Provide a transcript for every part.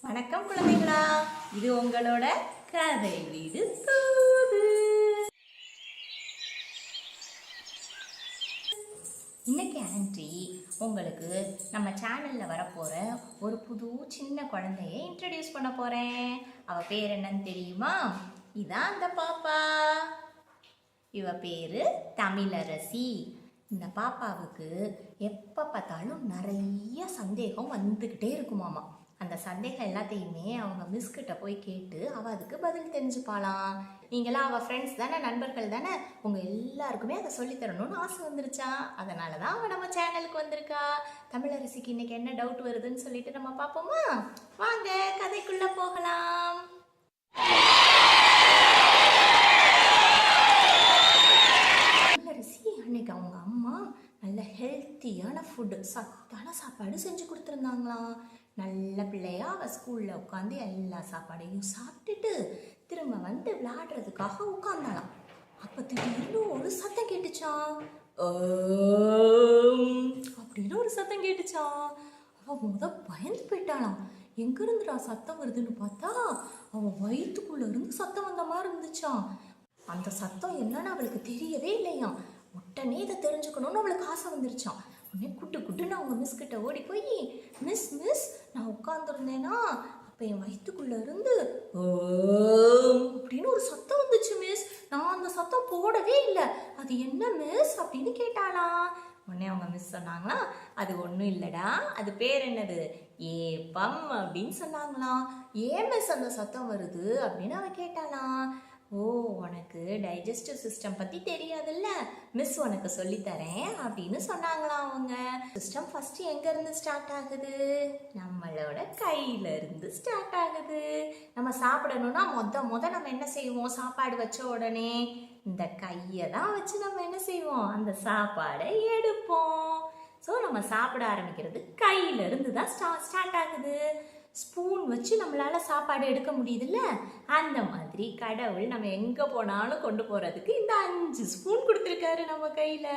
வணக்கம் குழந்தைகளா, இது உங்களோட கதை வீடு தூது. இன்னைக்கு ஆண்டி உங்களுக்கு நம்ம சேனல்ல வரப்போற ஒரு புது சின்ன குழந்தைய இன்ட்ரடியூஸ் பண்ண போறேன். அவ பேர் என்னன்னு தெரியுமா? இதான் அந்த பாப்பா. இவ பேரு தமிழரசி. இந்த பாப்பாவுக்கு எப்போ பார்த்தாலும் நிறைய சந்தேகம் வந்துக்கிட்டே இருக்குமாமா. அந்த சந்தேகம் எல்லாத்தையுமே அவங்க மிஸ்கிட்ட போய் கேட்டு அவள் அதுக்கு பதில் தெரிஞ்சுப்பாளாம். நீங்களாம் அவள் ஃப்ரெண்ட்ஸ் தானே, நண்பர்கள் தானே, உங்கள் எல்லாருக்குமே அதை சொல்லித்தரணும்னு ஆசை வந்துருச்சா. அதனால தான் அவள் நம்ம சேனலுக்கு வந்திருக்கா. தமிழரசிக்கு இன்னைக்கு என்ன டவுட் வருதுன்னு சொல்லிட்டு நம்ம பார்ப்போமா? வாங்க கதைக்குள்ள போகலாம். அன்னைக்கு அவங்க அம்மா நல்ல ஹெல்த்தியான ஃபுட்டு, சத்தான சாப்பாடு செஞ்சு கொடுத்துருந்தாங்களாம். நல்ல பிள்ளையா அவள் ஸ்கூலில் உட்காந்து எல்லா சாப்பாடையும் சாப்பிட்டுட்டு திரும்ப வந்து விளையாடுறதுக்காக உட்காந்தாளாம். அப்போ திடீர்னு ஒரு சத்தம் கேட்டுச்சான். அப்படின்னு ஒரு சத்தம் கேட்டுச்சான். அவள் பயந்து போயிட்டாளாம். எங்கிருந்துடா சத்தம் வருதுன்னு பார்த்தா அவள் வயிற்றுக்குள்ள இருந்து சத்தம் வந்த மாதிரி இருந்துச்சான். அந்த சத்தம் என்னன்னு அவளுக்கு தெரியவே இல்லையாம். உடனே இதை தெரிஞ்சுக்கணும்னு அவளுக்கு ஆசை வந்துருச்சான். உடனே குட்டுன்னு அவங்க மிஸ் கிட்ட ஓடி போய், மிஸ் நான் உட்காந்துருந்தேனா அப்போ என் வயிற்றுக்குள்ள இருந்து அப்படின்னு ஒரு சத்தம் வந்துச்சு மிஸ். நான் அந்த சத்தம் போடவே இல்லை, அது என்ன மிஸ் அப்படின்னு கேட்டாளாம். உடனே அவங்க மிஸ் சொன்னாங்களா, அது ஒன்றும் இல்லைடா, அது பேர் என்னது, ஏப்பம் அப்படின்னு சொன்னாங்களாம். ஏன் மிஸ் அந்த சத்தம் வருது அப்படின்னு அவ கேட்டாளாம். ஓ, உனக்கு டைஜஸ்டிவ் சிஸ்டம் பற்றி தெரியாதுல்ல, மிஸ் உனக்கு சொல்லித்தரேன் அப்படின்னு சொன்னாங்களாம் அவங்க. சிஸ்டம் ஃபஸ்ட்டு எங்கேருந்து ஸ்டார்ட் ஆகுது? நம்மளோட கையிலேருந்து ஸ்டார்ட் ஆகுது. நம்ம சாப்பிடணும்னா முத நம்ம என்ன செய்வோம்? சாப்பாடு வச்ச உடனே இந்த கையை தான் வச்சு நம்ம என்ன செய்வோம்? அந்த சாப்பாடை எடுப்போம். ஸோ நம்ம சாப்பிட ஆரம்பிக்கிறது கையிலேருந்து தான் ஸ்டார்ட் ஆகுது. ஸ்பூன் வச்சு நம்மளால் சாப்பாடு எடுக்க முடியுதுல்ல, அந்த மாதிரி கடவுள் நம்ம எங்கே போனாலும் கொண்டு போகிறதுக்கு இந்த 5 ஸ்பூன் கொடுத்துருக்காரு நம்ம கையில்.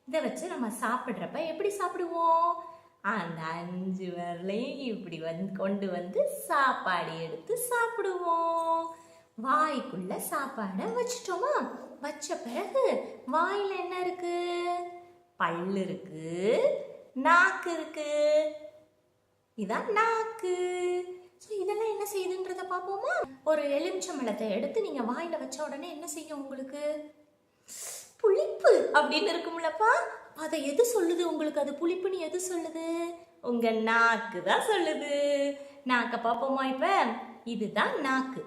இதை வச்சு நம்ம சாப்பிட்றப்ப எப்படி சாப்பிடுவோம்? அந்த 5 விரலையும் இப்படி கொண்டு வந்து சாப்பாடு எடுத்து சாப்பிடுவோம். வாய்க்குள்ள சாப்பாடை வச்சுட்டோமா? வச்ச பிறகு வாயில் என்ன இருக்கு? பல்லு இருக்கு, நாக்கு இருக்கு. இதான் நாக்கு. ஸோ இதெல்லாம் என்ன செய்யுதுன்றத பார்ப்போமா? ஒரு எலுமிச்சம்பழத்தை எடுத்து நீங்கள் வாயில் வச்ச உடனே என்ன செய்யும்? உங்களுக்கு புளிப்பு அப்படின்னு இருக்கும்லப்பா. அதை எது சொல்லுது உங்களுக்கு? அது புளிப்புன்னு எது சொல்லுது? உங்கள் நாக்கு தான் சொல்லுது. நாக்கை பார்ப்போமா? இப்போ இதுதான் நாக்கு.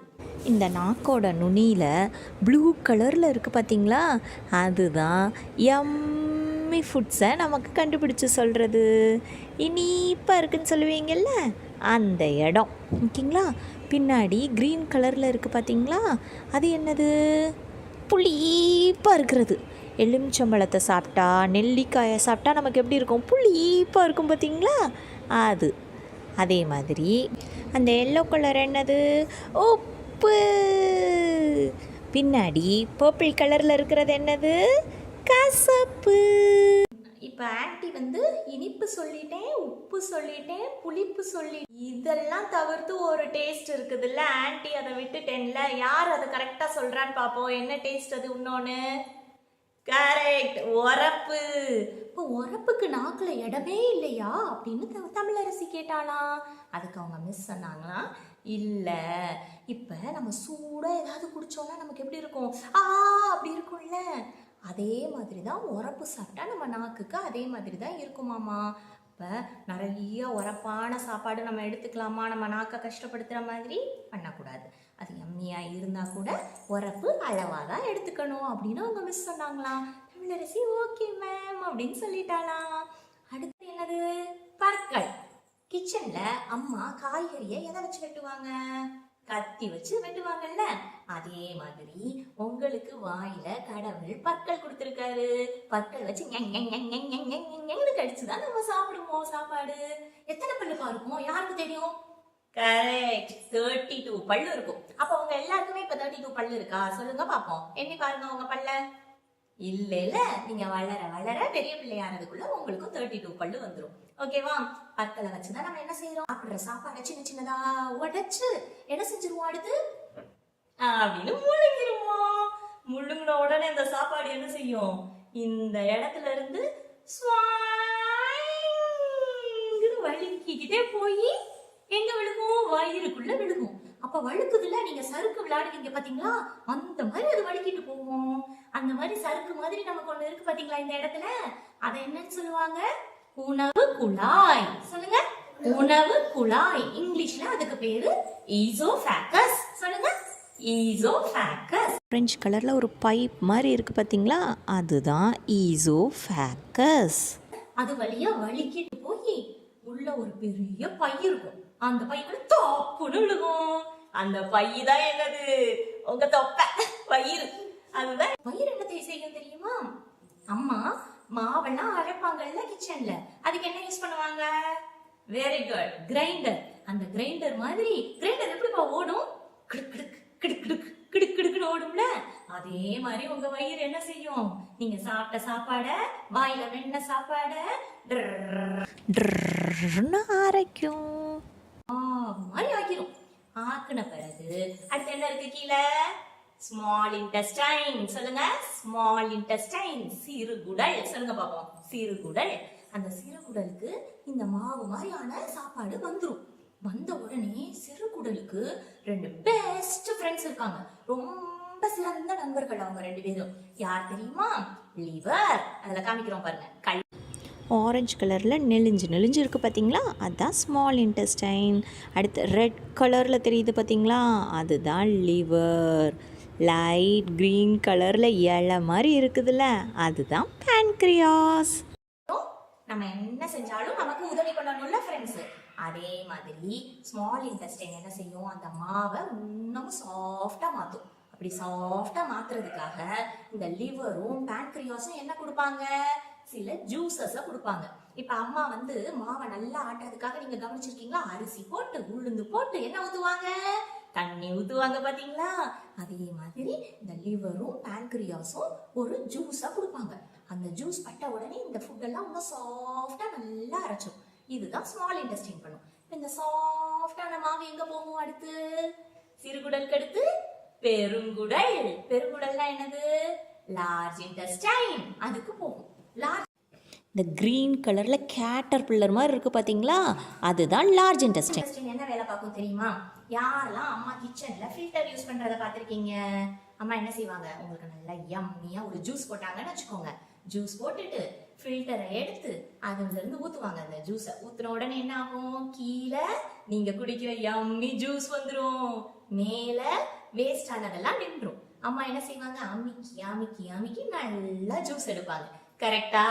இந்த நாக்கோட நுனியில் ப்ளூ கலரில் இருக்குது பார்த்தீங்களா? அதுதான் ஃபுட்ஸை நமக்கு கண்டுபிடிச்சு சொல்கிறது. இனிப்பாக இருக்குன்னு சொல்லுவீங்கல்ல, அந்த இடம். ஓகேங்களா? பின்னாடி க்ரீன் கலரில் இருக்குது பார்த்தீங்களா? அது என்னது? புளிப்பாக இருக்கிறது. எலுமிச்சம்பழத்தை சாப்பிட்டா, நெல்லிக்காயை சாப்பிட்டா நமக்கு எப்படி இருக்கும்? புளிப்பாக இருக்கும் பார்த்தீங்களா? அது அதே மாதிரி அந்த எல்லோ கலர் என்னது? உப்பு. பின்னாடி பர்பிள் கலரில் இருக்கிறது என்னது? கசப்பு. இப்போ ஆன்டி இனிப்பு சொல்லிட்டேன், உப்பு சொல்லிட்டேன், புளிப்பு இதெல்லாம் தவிர்த்து ஒரு டேஸ்ட் இருக்குதுல்ல, ஆன்டி அதை விட்டுட்டேன்ல. யார் அதை கரெக்டாக சொல்கிறான்னு பார்ப்போம். என்ன டேஸ்ட் அது? இன்னொன்று கரெக்ட், உரப்பு. இப்போ உரப்புக்கு நாக்கில் இடமே இல்லையா அப்படின்னு தமிழரசி கேட்டாலாம். அதுக்கு அவங்க மிஸ் சொன்னாங்களாம், இல்லை, இப்போ நம்ம சூடாக ஏதாவது குடித்தோன்னா நமக்கு எப்படி இருக்கும்? அப்படி இருக்கும்ல, அதே மாதிரி தான் உரப்பு சாப்பிட்டா நம்ம நாக்குக்கு அதே மாதிரி தான் இருக்குமாமா. இப்போ நிறைய உரப்பான சாப்பாடு நம்ம எடுத்துக்கலாமா? நம்ம நாக்கை கஷ்டப்படுத்துகிற மாதிரி பண்ணக்கூடாது. அது எம்மியாக இருந்தால் கூட உரப்பு அளவாக தான் எடுத்துக்கணும் அப்படின்னு அவங்க மிஸ் சொன்னாங்களாம். தமிழரசி ஓகே மேம் அப்படின்னு சொல்லிட்டாலாம். அடுத்து என்னது? பற்கள். கிச்சனில் அம்மா காய்கறியை எதை வச்சு வெட்டுவாங்க? கத்தி வச்சு வெட்டுவாங்கல்ல, அதே மாதிரி உங்களுக்கு வாயில கடவுள் பற்கள் கொடுத்துருக்காரு. பற்கள் வச்சு கடிச்சுதான் நம்ம சாப்பிடுவோம் சாப்பாடு. எத்தனை பல்லுப்பா இருக்கும்? யாருக்கு தெரியும்? கரெக்ட், 32 பல்லு இருக்கும். அப்போ உங்க எல்லாருக்குமே இப்ப 32 பல்லு இருக்கா? சொல்லுங்க பாப்போம். எண்ணி பாருங்க உங்க பல்ல. இல்ல நீங்க வளர வளர பெரிய பிள்ளையானதுக்குள்ள உங்களுக்கும் 32 பல்லு வந்துடும். ஓகேவா? பற்களை வச்சுதான் நம்ம என்ன செய்யறோம், சாப்பிடுற சாப்பாடை சின்ன சின்னதா உடைச்சு என்ன செஞ்சிருவோம், அடுத்து அப்படின்னு முழுங்கிருவோம். முழுங்கின உடனே இந்த சாப்பாடு என்ன செய்யும், இந்த இடத்துல இருந்து வழுக்கிக்கிட்டே போய் எங்க விழுகும், வயிறுக்குள்ள விழுகும். அப்ப வழுக்குதுல, நீங்க சறுக்கு விளையாடுவீங்க பாத்தீங்களா, அந்த மாதிரி அது வழுக்கிட்டு போகும். அந்த மாதிரி சறுக்கு மாதிரி நமக்கு ஒண்ணு இருக்கு பாத்தீங்களா இந்த இடத்துல, அதை என்னன்னு சொல்லுவாங்க, உணவு குழாய். சொல்லுங்க, உணவு குழாய். இங்கிலீஷ்ல அதுக்கு பேரு ஈசோஃபேகஸ். சொல்லுங்க, ஈசோஃபேகஸ். ஆரஞ்சு கலர்ல ஒரு பைப் மாதிரி இருக்கு பாத்தீங்களா, அதுதான் ஈசோஃபேகஸ். அது வழியா வழுக்கிட்டு போய் உள்ள ஒரு பெரிய பை இருக்கும். அந்த பைக்குள்ள தொப்புன்னு விழுகும். அந்த பை தான் என்னது, உங்க தொப்பை, வயிறு. அதுதான் வயிறு என்ன செய்யும் தெரியுமா, அம்மா மாவெல்லாம் அரைப்பாங்கல்ல கிச்சன்ல, அதுக்கு என்ன யூஸ் பண்ணுவாங்க, வெரி குட், கிரைண்டர். அந்த கிரைண்டர் மாதிரி, கிரைண்டர் எப்படிப்பா ஓடும், கிடுக் கிடுக் கிடுக் கிடுக் கிடுக் கிடுக்குன்னு ஓடும்ல, அதே மாதிரி உங்க வயிறு என்ன செய்யும், நீங்க சாப்பிட்ட சாப்பாட, வாயில வெண்ண சாப்பாட அரைக்கும், மாதிரி ஆக்கிரும். ஆக்குன பிறகு அடுத்து என்ன இருக்கு கீழே, ஸ்மால் இன்டெஸ்டைன். சொல்லுங்க, ஸ்மால் இன்டெஸ்டைன், சிறுகுடல். சொல்லுங்க பாப்போம், சிறுகுடல். அந்த சிறுகுடலுக்கு இந்த மாவு மாதிரியான சாப்பாடு வந்துரும். வந்த உடனே சிறுகுடலுக்கு 2 பெஸ்ட் ஃப்ரெண்ட்ஸ் இருக்காங்க, ரொம்ப சிறந்த நண்பர்கள். அவங்க 2 பேரும் யார் தெரியுமா, லிவர். அதுல காமிக்கிறோம் பாருங்க, ஆரஞ்சு கலரில் நெளிஞ்சு இருக்கு பார்த்தீங்களா, அதுதான் ஸ்மால் இன்டெஸ்டைன். அடுத்து ரெட் கலரில் தெரியுது பார்த்தீங்களா, அதுதான் லிவர். லைட் க்ரீன் கலரில் இலை மாதிரி இருக்குதுல்ல, அதுதான் பேன்க்ரியாஸ். நம்ம என்ன செஞ்சாலும் நமக்கு உதவி பண்ணணும்ல ஃப்ரெண்ட்ஸ். அதே மாதிரி ஸ்மால் இன்டெஸ்டைன் என்ன செய்யும், அந்த மாவை இன்னமும் சாஃப்டா மாற்றும். அப்படி சாஃப்டா மாத்துறதுக்காக இந்த லிவரும் பேன்க்ரியாஸும் என்ன கொடுப்பாங்க, சில ஜூசஸ கொடுப்பாங்க. இப்ப அம்மா வந்து மாவை நல்லா ஆட்டுறதுக்காக நீங்க கவனிச்சிருக்கீங்களா, அரிசி போட்டு உளுந்து போட்டு என்ன ஊத்துவாங்க, தண்ணி ஊத்துவாங்க பாத்தீங்களா. அதே மாதிரி இந்த லிவரும் பேன்க்ரியாஸும் ஒரு ஜூஸா கொடுப்பாங்க. அந்த ஜூஸ் பட்ட உடனே இந்த ஃபுட் எல்லாம் இன்னும் சாஃப்டா நல்லா அரைச்சோம். இதுதான் ஸ்மால் இன்டெஸ்டைன் பண்ணும். இந்த சாஃப்டான மாவு எங்க போகும், அடுத்து சிறுகுடலுக்கு அடுத்து பெருங்குடல். பெருங்குடல்னா என்னது, லார்ஜ் இன்டெஸ்டைன், அதுக்கு போகும். இந்த கிரீன் கலரில் கேட்டர் பில்லர் மாதிரி இருக்குது பார்த்தீங்களா, அதுதான் லார்ஜ் இன்டெஸ்டைன். என்ன வேலை பார்க்கும் தெரியுமா, யாரெல்லாம் அம்மா கிச்சனில் ஃபில்டர் யூஸ் பண்ணுறதை பார்த்துருக்கீங்க, அம்மா என்ன செய்வாங்க, உங்களுக்கு நல்லா யம்மியாக ஒரு ஜூஸ் போட்டாங்கன்னு வச்சுக்கோங்க. ஜூஸ் போட்டுட்டு ஃபில்டரை எடுத்து அதுலேருந்து ஊற்றுவாங்க. அந்த ஜூஸை ஊற்றுன உடனே என்ன ஆகும், கீழே நீங்கள் குடிக்கிற யம்மி ஜூஸ் வந்துடும், மேலே வேஸ்ட் ஆனதெல்லாம் நின்றும். அம்மா என்ன செய்வாங்க, அமுக்கி அமுக்கி அமுக்கி நல்லா ஜூஸ் எடுப்பாங்க. கரெக்டா,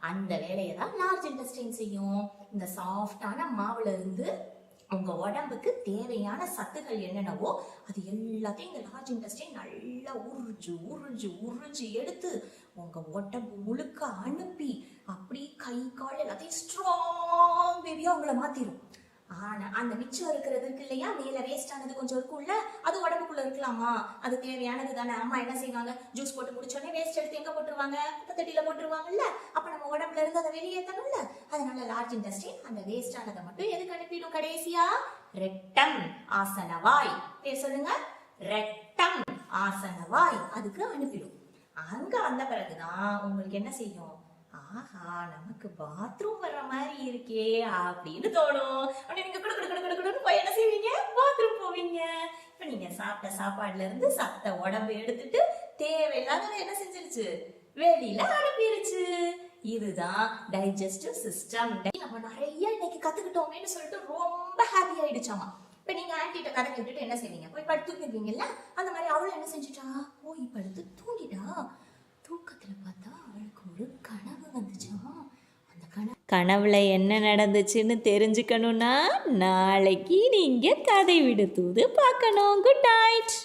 அந்த வேலையை தான் லார்ஜ் இன்டெஸ்டைன் செய்யும். இந்த சாஃப்டான மாவுல இருந்து உங்க உடம்புக்கு தேவையான சத்துக்கள் என்னென்னவோ அது எல்லாத்தையும் இந்த லார்ஜ் இன்டெஸ்டைன் நல்லா உறிஞ்சு உறிஞ்சு உறிஞ்சு எடுத்து உங்க உடம்பு முழுக்க அனுப்பி அப்படி கை கால் எல்லாத்தையும் ஸ்ட்ராங் பேபியா உங்களை மாத்திரும். ஆனா அந்த மிச்சம் இருக்கிறது இருக்கு இல்லையா, மேல வேஸ்ட் ஆனது கொஞ்சம் இருக்கும்ல, அது உடம்புக்குள்ள இருக்கலாமா, அது தேவையானது தானே. அம்மா என்ன செய்வாங்க, ஜூஸ் போட்டு முடிச்சோடனே வேஸ்ட் எடுத்து எங்க போட்டுருவாங்க, குப்பத்தட்டியில போட்டுருவாங்கல்ல. அப்ப நம்ம உடம்புல இருந்து அதை வெளியேற்றணும்ல, அதனால லார்ஜ் இன்டெஸ்டைன் அந்த வேஸ்ட் ஆனதை மட்டும் எதுக்கு அனுப்பிடும், கடைசியா ரெக்டம் ஆசனவாய். பேர் சொல்லுங்க, ரெக்டம் ஆசனவாய், அதுக்கு அனுப்பிடும். அங்க வந்த பிறகுதான் உங்களுக்கு என்ன செய்யும், ஆஹா நமக்கு பாத்ரூம் வர்ற மாதிரி இருக்கே அப்படின்னு தோணும். அப்படி நீங்க குடு போய் என்ன செய்வீங்க, பாத்ரூம் போவீங்க. இப்ப நீங்க சாப்பிட்ட சாப்பாடுல இருந்து சத்த உடம்பு எடுத்துட்டு தேவையில்லாத என்ன செஞ்சிருச்சு, வெளியில அனுப்பிருச்சு. இதுதான் டைஜஸ்டிவ் சிஸ்டம். நம்ம நிறைய இன்னைக்கு கத்துக்கிட்டோமேன்னு சொல்லிட்டு ரொம்ப ஹாப்பி ஆயிடுச்சாமா. இப்ப நீங்க ஆன்டிட்ட கதை கேட்டுட்டு என்ன செய்வீங்க, போய் படுத்து தூங்கிடுவீங்கல்ல. அந்த மாதிரி அவளும் என்ன செஞ்சுட்டா, போய் படுத்து தூங்கிட்டா. தூக்கத்துல பார்த்தா அவளுக்கு ஒரு கனவு வந்துச்சா. அந்த கனவுல என்ன நடந்துச்சுன்னு தெரிஞ்சுக்கணும்னா நாளைக்கு நீங்க கதை விட தூது பார்க்கணும். Good night.